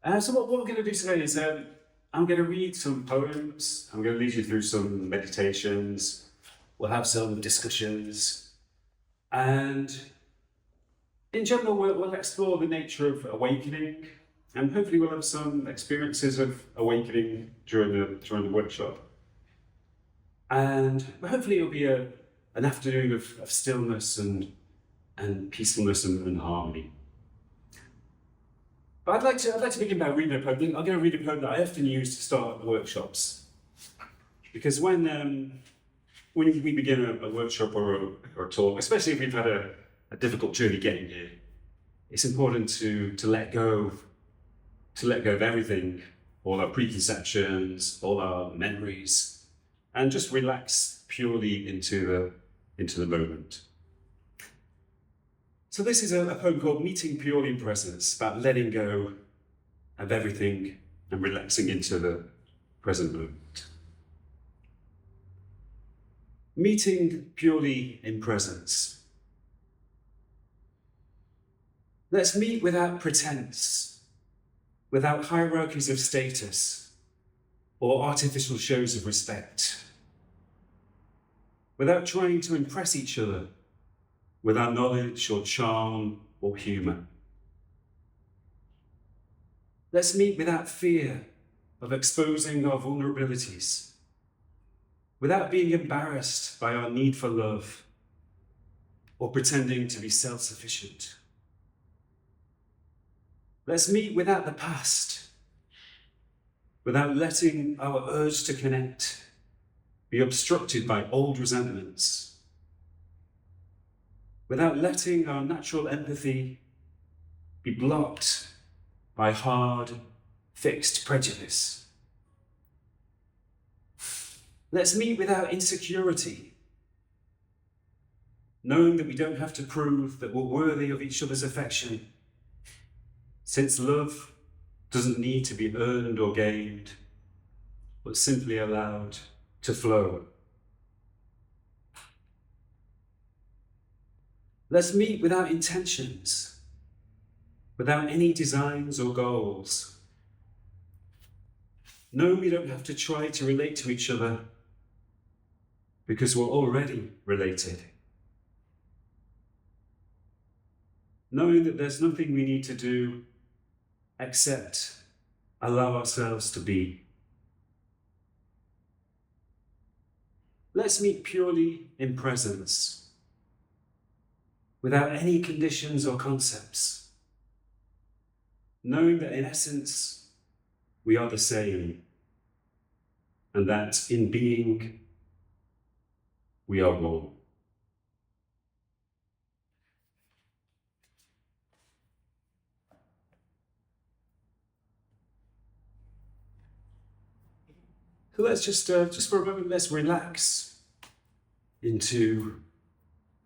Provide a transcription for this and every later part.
So what we're going to do today is I'm going to read some poems. I'm going to lead you through some meditations. We'll have some discussions. And in general, we'll explore the nature of awakening. And hopefully we'll have some experiences of awakening during the workshop. And hopefully it'll be an afternoon of stillness and peacefulness and harmony. But I'd like to begin by reading a poem. I'm going to read a poem that I often use to start workshops. Because when we begin a workshop or a talk, especially if we've had a difficult journey getting here, it's important to let go of everything, all our preconceptions, all our memories, and just relax purely into the moment. So this is a poem called Meeting Purely in Presence, about letting go of everything and relaxing into the present moment. Meeting purely in presence. Let's meet without pretense, without hierarchies of status or artificial shows of respect, without trying to impress each other with our knowledge or charm or humour. Let's meet without fear of exposing our vulnerabilities, without being embarrassed by our need for love or pretending to be self-sufficient. Let's meet without the past, without letting our urge to connect be obstructed by old resentments, without letting our natural empathy be blocked by hard, fixed prejudice. Let's meet without insecurity, knowing that we don't have to prove that we're worthy of each other's affection, since love doesn't need to be earned or gained, but simply allowed to flow. Let's meet without intentions, without any designs or goals. No, we don't have to try to relate to each other because we're already related. Knowing that there's nothing we need to do except allow ourselves to be. Let's meet purely in presence, without any conditions or concepts, knowing that in essence, we are the same, and that in being, we are one. So let's just for a moment, let's relax into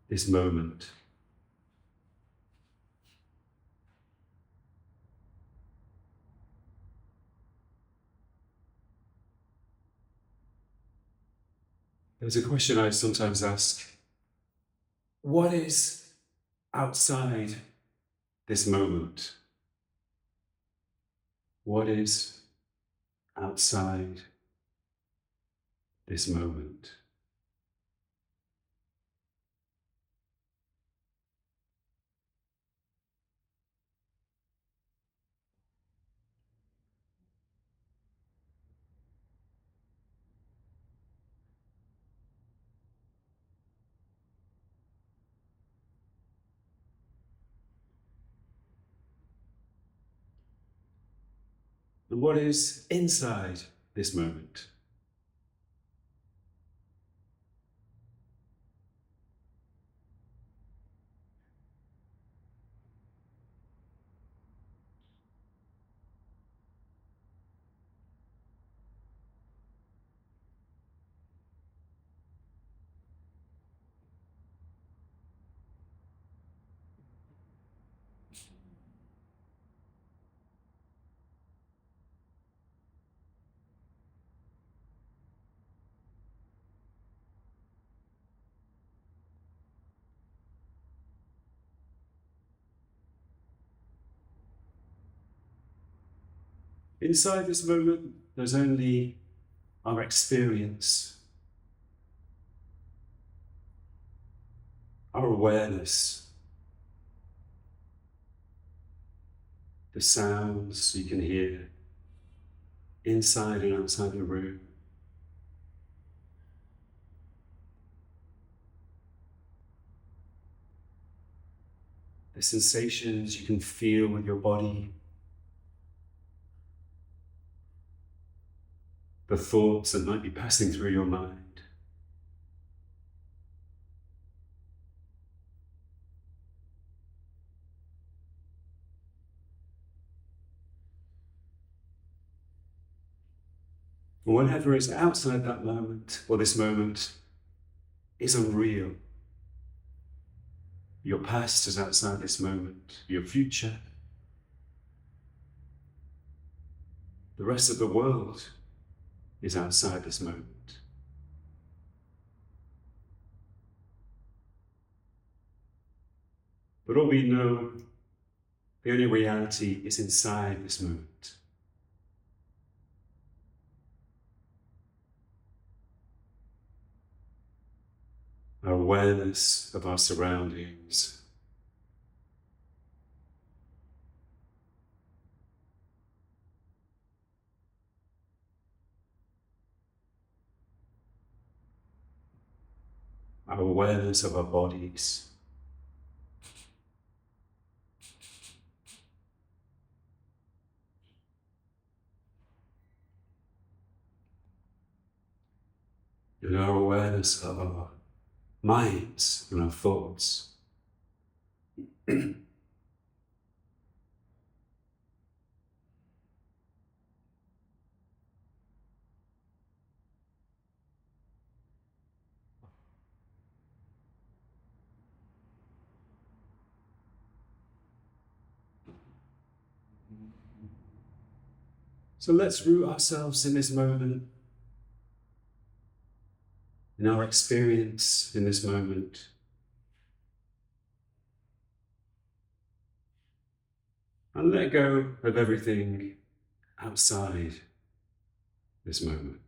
this moment. There's a question I sometimes ask: what is outside this moment? What is outside this moment? And what is inside this moment? Inside this moment, there's only our experience, our awareness, the sounds you can hear inside and outside the room. The sensations you can feel with your body, the thoughts that might be passing through your mind. And whatever is outside that moment, or this moment, is unreal. Your past is outside this moment, your future, the rest of the world is outside this moment. But all we know, the only reality is inside this moment. Our awareness of our surroundings, our awareness of our bodies, and our awareness of our minds and our thoughts. So let's root ourselves in this moment, in our experience in this moment. And let go of everything outside this moment.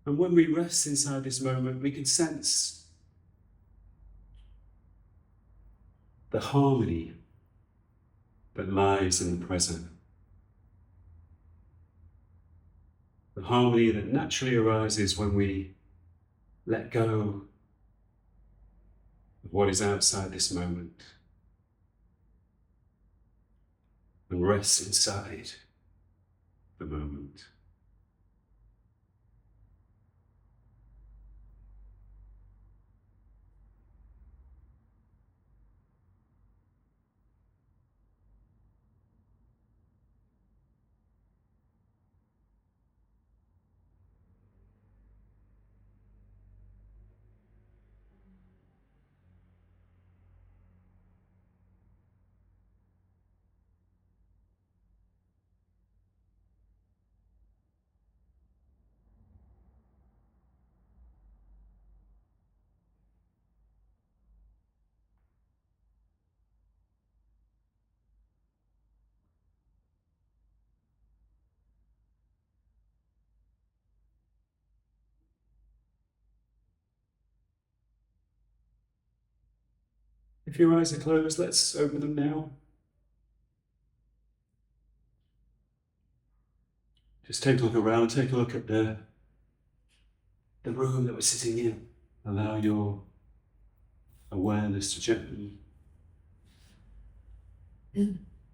And when we rest inside this moment, we can sense the harmony that lies in the present. The harmony that naturally arises when we let go of what is outside this moment and rest inside the moment. If your eyes are closed, let's open them now. Just take a look around, take a look at the room that we're sitting in. Allow your awareness to gently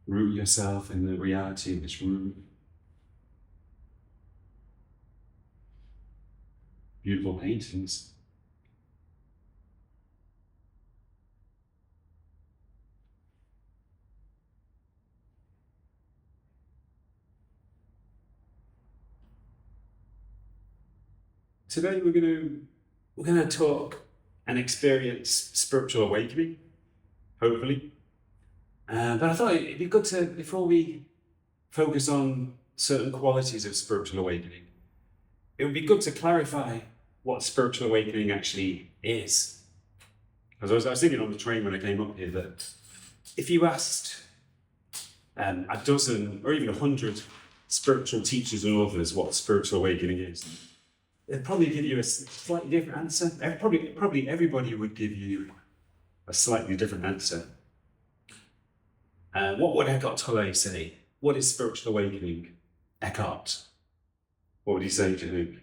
root yourself in the reality of this room. Beautiful paintings. Today we're gonna talk and experience spiritual awakening, hopefully. But I thought it'd be good to, before we focus on certain qualities of spiritual awakening, it would be good to clarify what spiritual awakening actually is. Because I was thinking on the train when I came up here that if you asked a dozen or even 100 spiritual teachers and authors what spiritual awakening is, they'd probably give you a slightly different answer. Probably everybody would give you a slightly different answer. What would Eckhart Tolle say? What is spiritual awakening? Eckhart, what would he say to him?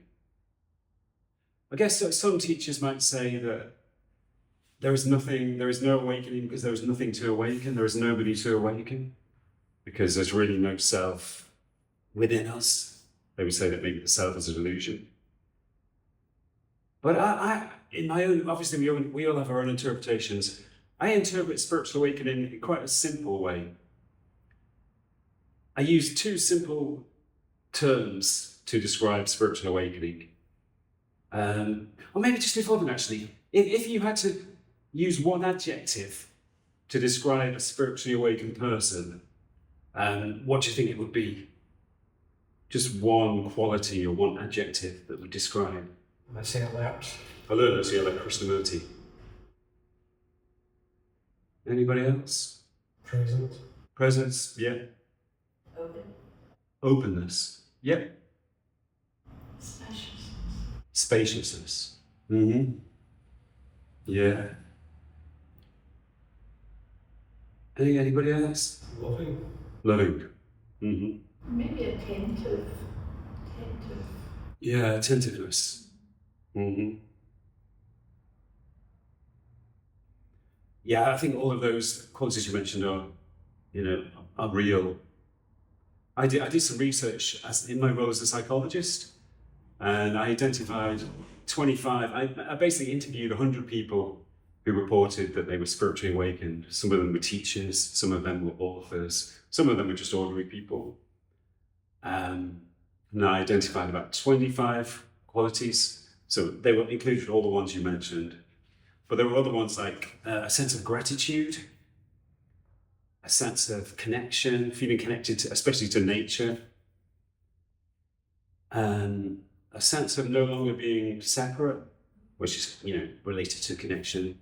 I guess some teachers might say that there is no awakening because there is nothing to awaken, there is nobody to awaken, because there's really no self within us. They would say that maybe the self is an illusion. But I in my own, obviously we all have our own interpretations. I interpret spiritual awakening in quite a simple way. I use two simple terms to describe spiritual awakening. Or maybe just before that, actually, if you had to use one adjective to describe a spiritually awakened person, what do you think it would be? Just one quality or one adjective that would describe. I say alert. Alert, so like Krishnamurti. Anybody else? Present. Presence, yeah. Open. Openness, yep. Spaciousness. Spaciousness. Mm-hmm. Yeah. Anybody else? Loving. Loving. Mm-hmm. Maybe attentive. Yeah, attentiveness. Mm-hmm. Yeah, I think all of those qualities you mentioned are real. I did some research in my role as a psychologist, and I identified 25. I basically interviewed 100 people who reported that they were spiritually awakened. Some of them were teachers, some of them were authors, some of them were just ordinary people. And I identified about 25 qualities. So they were included all the ones you mentioned. But there were other ones like a sense of gratitude, a sense of connection, feeling connected, especially to nature, a sense of no longer being separate, which is, related to connection.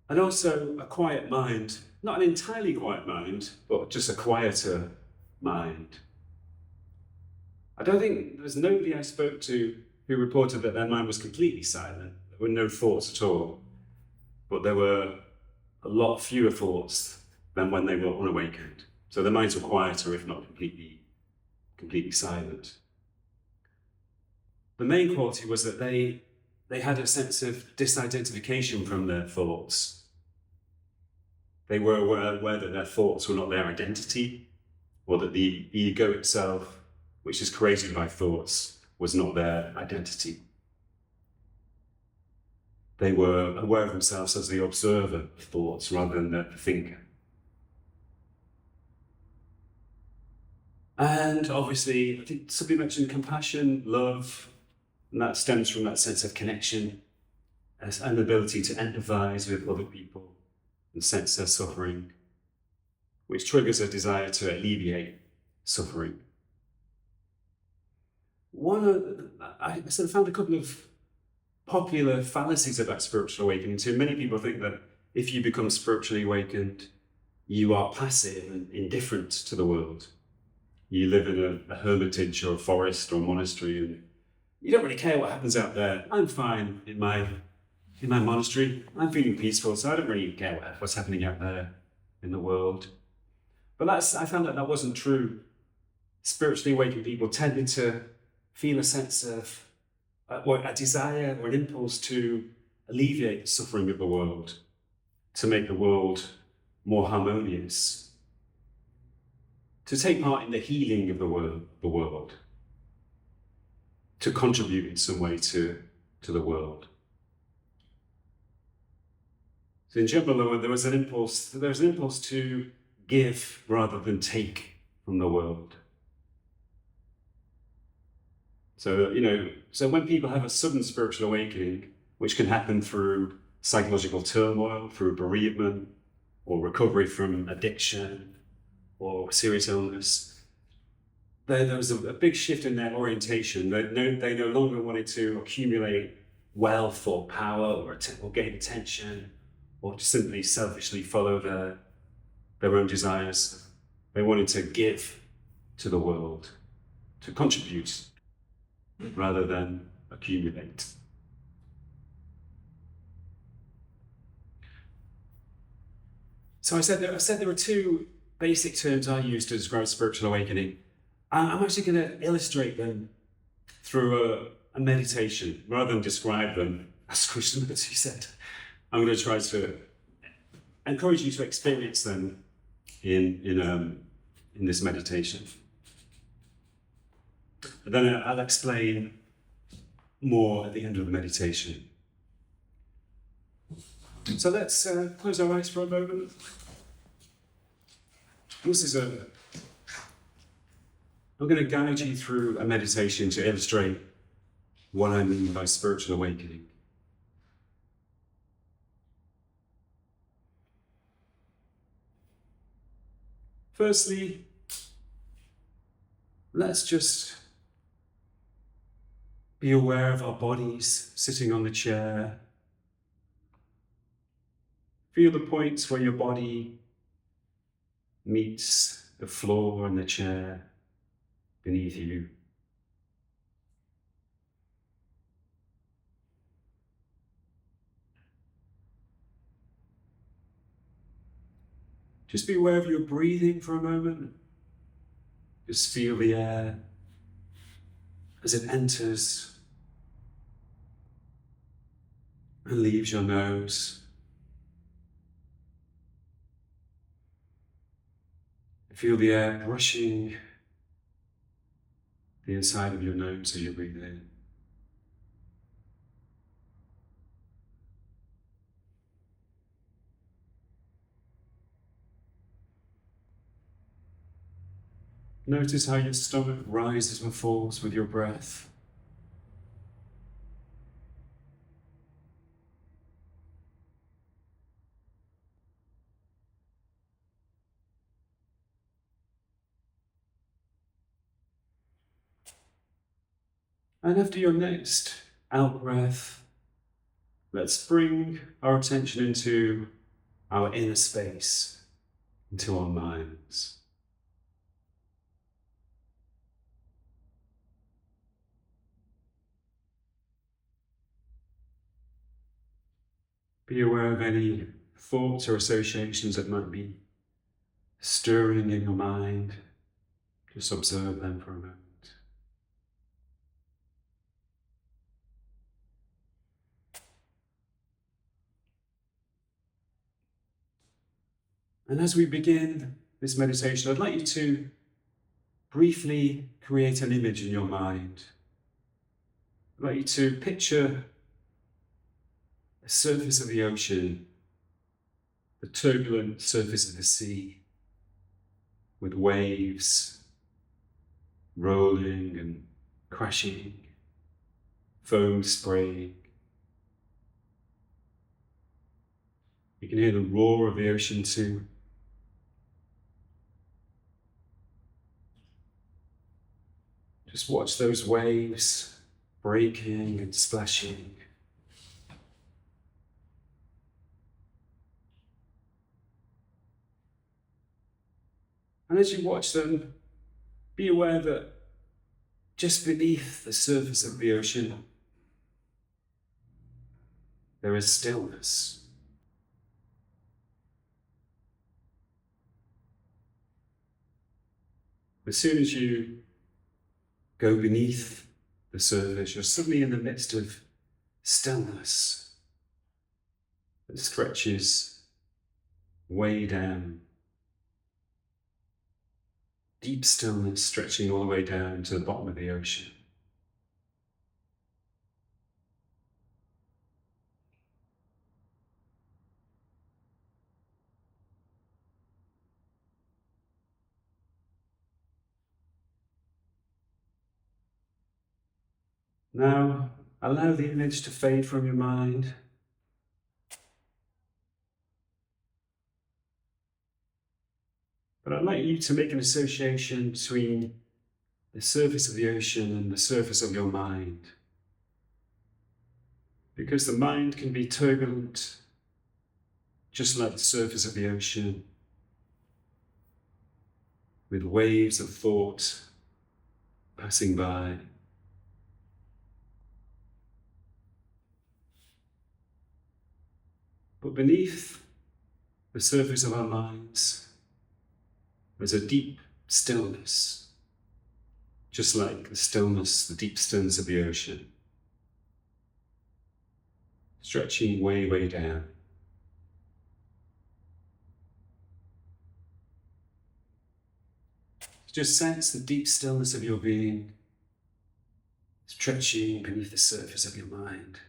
And also a quiet mind, not an entirely quiet mind, but just a quieter mind. I don't think there's nobody I spoke to who reported that their mind was completely silent. There were no thoughts at all, but there were a lot fewer thoughts than when they were unawakened. So their minds were quieter, if not completely silent. The main quality was that they had a sense of disidentification from their thoughts. They were aware that their thoughts were not their identity, or that the ego itself, which is created by thoughts, was not their identity. They were aware of themselves as the observer of thoughts rather than the thinker. And obviously, I think somebody mentioned compassion, love, and that stems from that sense of connection and an ability to empathize with other people and sense their suffering, which triggers a desire to alleviate suffering. I sort of found a couple of popular fallacies about spiritual awakening too. Many people think that if you become spiritually awakened, you are passive and indifferent to the world. You live in a hermitage or a forest or a monastery, and you don't really care what happens out there. I'm fine in my monastery. I'm feeling peaceful, so I don't really care what's happening out there in the world. But I found that wasn't true. Spiritually awakened people tended to feel a sense of a desire or an impulse to alleviate the suffering of the world, to make the world more harmonious, to take part in the healing of the world, to contribute in some way to the world. So in general, there was an impulse to give rather than take from the world. So, so when people have a sudden spiritual awakening, which can happen through psychological turmoil, through bereavement, or recovery from addiction, or serious illness, there was a big shift in their orientation. They no longer wanted to accumulate wealth or power or gain attention, or just simply selfishly follow their own desires. They wanted to give to the world, to contribute rather than accumulate. So I said there were two basic terms I use to describe spiritual awakening. I'm actually going to illustrate them through a meditation rather than describe them as Krishnamurti said. I'm going to try to encourage you to experience them in this meditation. And then I'll explain more at the end of the meditation. So let's close our eyes for a moment. I'm going to guide you through a meditation to illustrate what I mean by spiritual awakening. Firstly, let's just be aware of our bodies sitting on the chair. Feel the points where your body meets the floor and the chair beneath you. Just be aware of your breathing for a moment. Just feel the air as it enters and leaves your nose. Feel the air brushing the inside of your nose as you breathe in. Notice how your stomach rises and falls with your breath. And after your next out breath, let's bring our attention into our inner space, into our minds. Be aware of any thoughts or associations that might be stirring in your mind. Just observe them for a moment. And as we begin this meditation, I'd like you to briefly create an image in your mind. I'd like you to picture the surface of the ocean, the turbulent surface of the sea, with waves rolling and crashing, foam spraying. You can hear the roar of the ocean too. Just watch those waves breaking and splashing. And as you watch them, be aware that just beneath the surface of the ocean, there is stillness. As soon as you go beneath the surface, you're suddenly in the midst of stillness that stretches way down. Deep stillness stretching all the way down to the bottom of the ocean. Now, allow the image to fade from your mind. But I'd like you to make an association between the surface of the ocean and the surface of your mind. Because the mind can be turbulent, just like the surface of the ocean, with waves of thought passing by. But beneath the surface of our minds, there's a deep stillness, just like the stillness, the deep stillness of the ocean, stretching way, way down. Just sense the deep stillness of your being, stretching beneath the surface of your mind.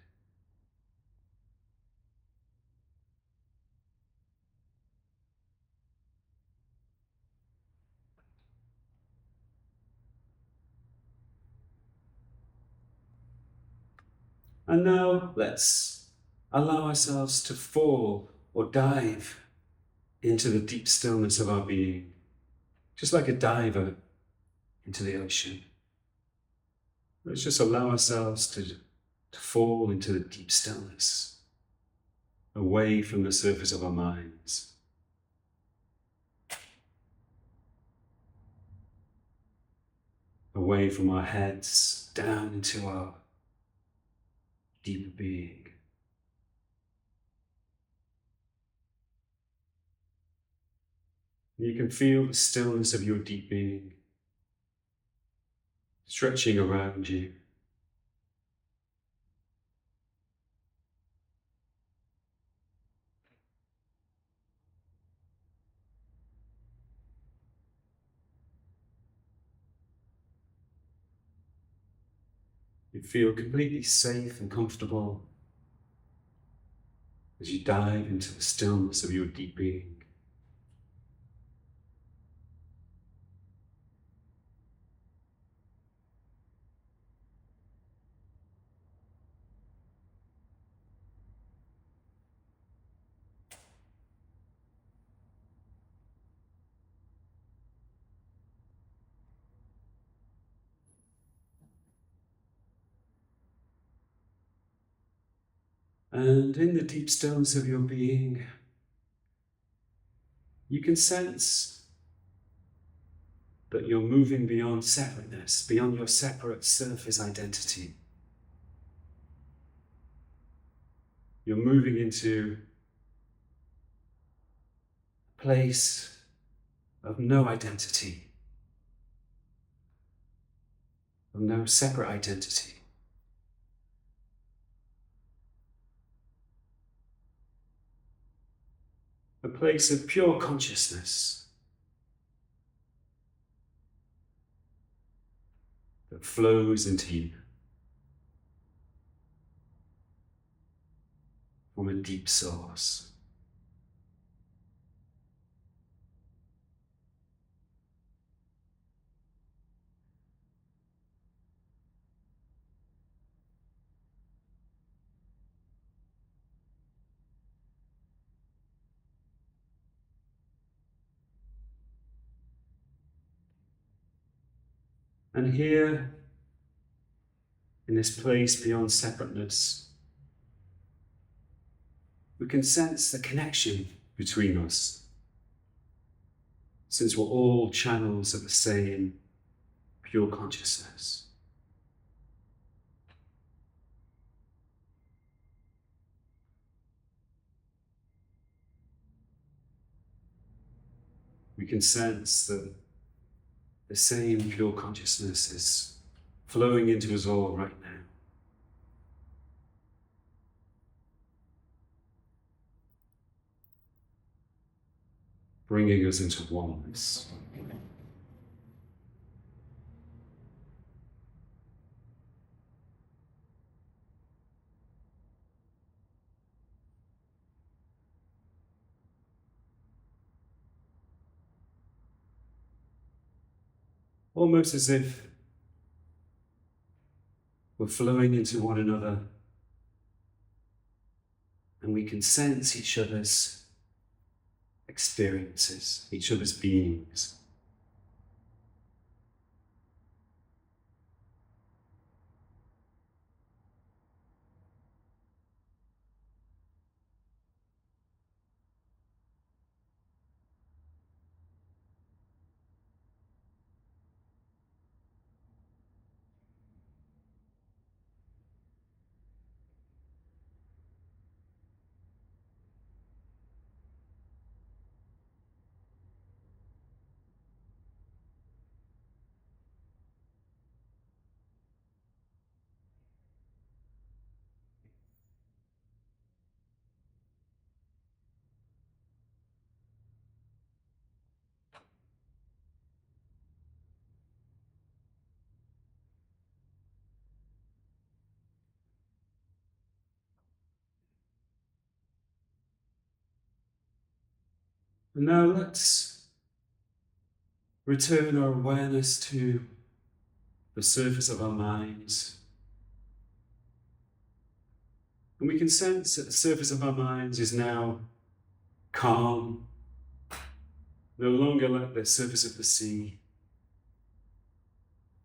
And now let's allow ourselves to fall or dive into the deep stillness of our being, just like a diver into the ocean. Let's just allow ourselves to fall into the deep stillness, away from the surface of our minds. Away from our heads, down into our deeper being. You can feel the stillness of your deep being stretching around you. You feel completely safe and comfortable as you dive into the stillness of your deep being. And in the deep stillness of your being, you can sense that you're moving beyond separateness, beyond your separate surface identity. You're moving into a place of no identity, of no separate identity. A place of pure consciousness that flows into you from a deep source. And here, in this place beyond separateness, we can sense the connection between us, since we're all channels of the same pure consciousness. We can sense that the same pure consciousness is flowing into us all right now. Bringing us into oneness. Almost as if we're We're flowing into one another, and we can sense each other's experiences, each other's beings. And now let's return our awareness to the surface of our minds. And we can sense that the surface of our minds is now calm, no longer like the surface of the sea,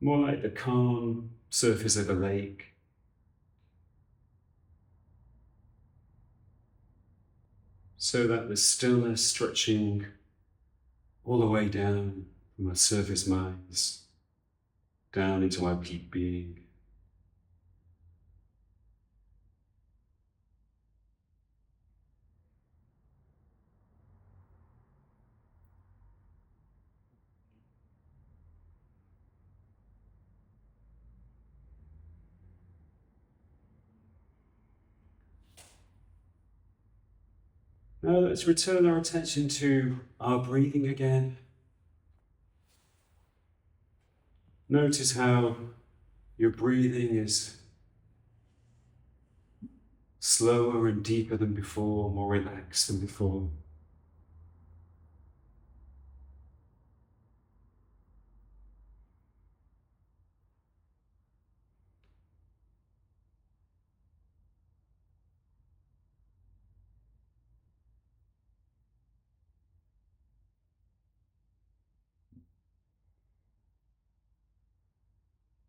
more like the calm surface of a lake. So that the stillness stretching all the way down from our surface minds, down into our deep being. Now let's return our attention to our breathing again. Notice how your breathing is slower and deeper than before, more relaxed than before.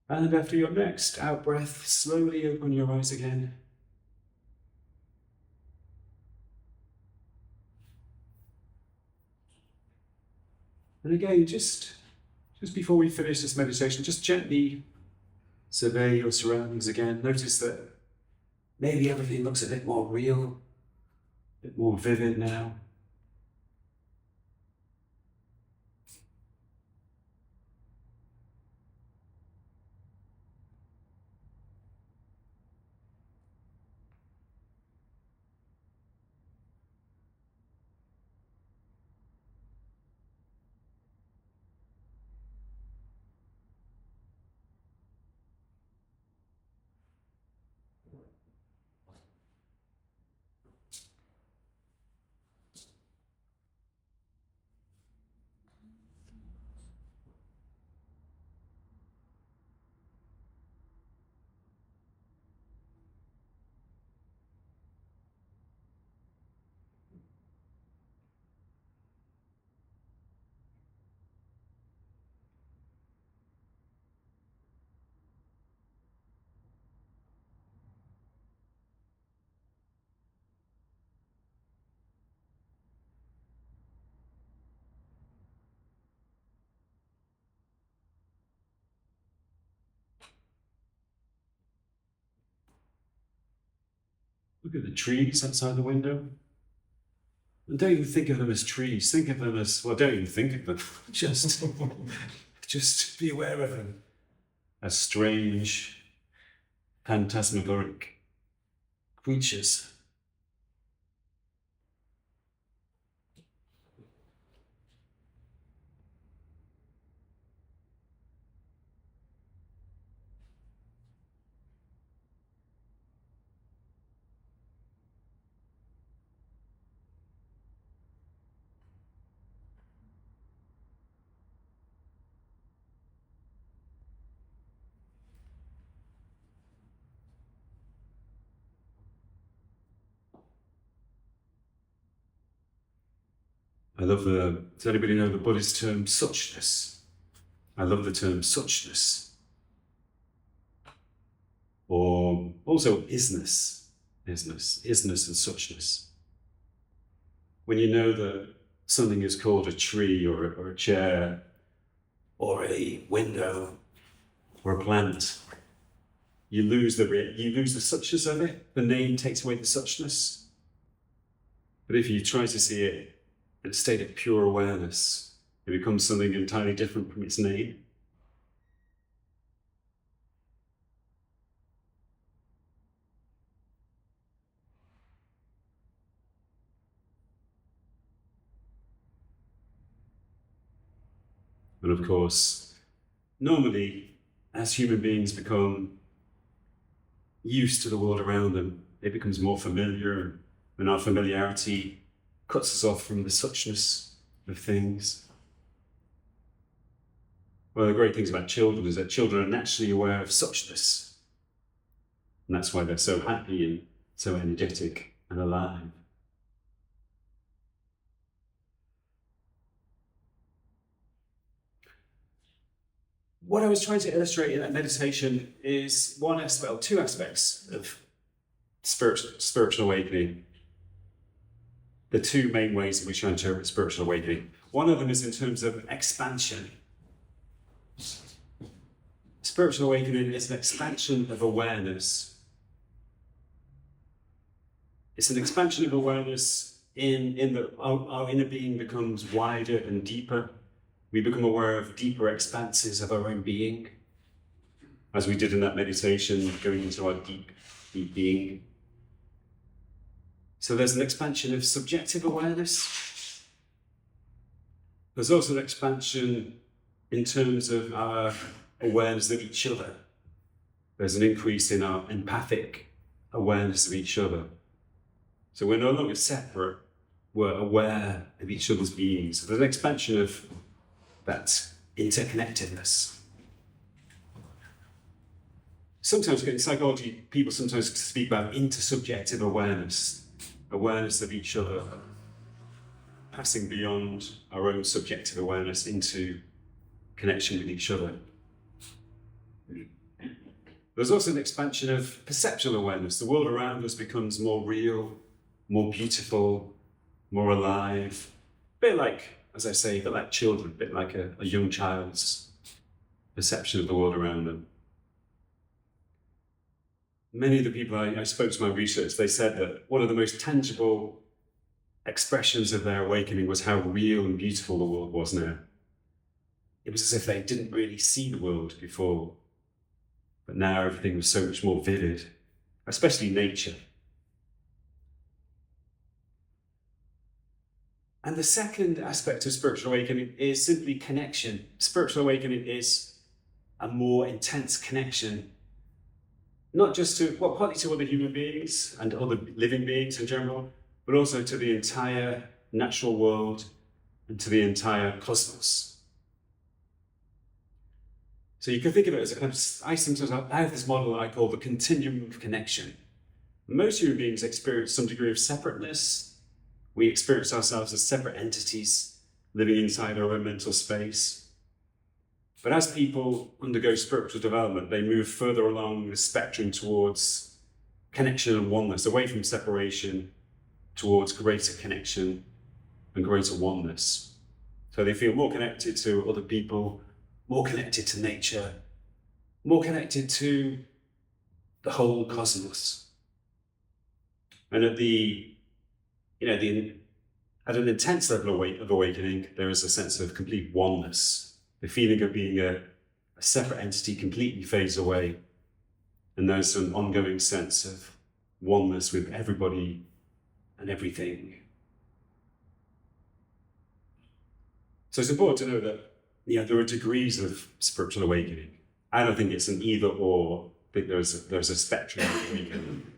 And after your next out breath, slowly open your eyes again. And again, just before we finish this meditation, just gently survey your surroundings again. Notice that maybe everything looks a bit more real, a bit more vivid now. Look at the trees outside the window. And don't even think of them as trees. Think of them as, well, don't even think of them. Just be aware of them as strange, phantasmagoric creatures. does anybody know the Buddhist term suchness? I love the term suchness. Or also isness and suchness. When you know that something is called a tree or a chair or a window or a plant, you lose the suchness of it. The name takes away the suchness. But if you try to see it in a state of pure awareness, it becomes something entirely different from its name. And of course, normally, as human beings become used to the world around them, it becomes more familiar, and our familiarity cuts us off from the suchness of things. One of the great things about children is that children are naturally aware of suchness. And that's why they're so happy and so energetic and alive. What I was trying to illustrate in that meditation is two aspects of spiritual awakening. The two main ways in which I interpret spiritual awakening. One of them is in terms of expansion. Spiritual awakening is an expansion of awareness. It's an expansion of awareness in that our inner being becomes wider and deeper. We become aware of deeper expanses of our own being, as we did in that meditation, going into our deep being. So there's an expansion of subjective awareness. There's also an expansion in terms of our awareness of each other. There's an increase in our empathic awareness of each other. So we're no longer separate, we're aware of each other's beings. So there's an expansion of that interconnectedness. Sometimes in psychology, people sometimes speak about intersubjective awareness of each other, passing beyond our own subjective awareness into connection with each other. There's also an expansion of perceptual awareness. The world around us becomes more real, more beautiful, more alive. A bit like, as I say, a bit like children, a bit like a young child's perception of the world around them. Many of the people I spoke to in my research, they said that one of the most tangible expressions of their awakening was how real and beautiful the world was now. It was as if they didn't really see the world before, but now everything was so much more vivid, especially nature. And the second aspect of spiritual awakening is simply connection. Spiritual awakening is a more intense connection, not just partly to other human beings and other living beings in general, but also to the entire natural world and to the entire cosmos. So you can think of it as I have this model that I call the continuum of connection. Most human beings experience some degree of separateness. We experience ourselves as separate entities living inside our own mental space. But as people undergo spiritual development, they move further along the spectrum towards connection and oneness, away from separation towards greater connection and greater oneness. So they feel more connected to other people, more connected to nature, more connected to the whole cosmos. And at at an intense level of awakening, there is a sense of complete oneness. The feeling of being a separate entity completely fades away. And there's an ongoing sense of oneness with everybody and everything. So it's important to know that there are degrees of spiritual awakening. I don't think it's an either or. I think there's a spectrum of awakening.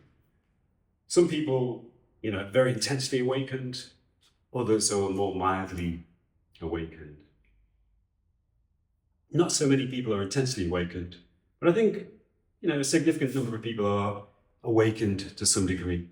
Some people, very intensely awakened. Others are more mildly awakened. Not so many people are intensely awakened, but I think, a significant number of people are awakened to some degree.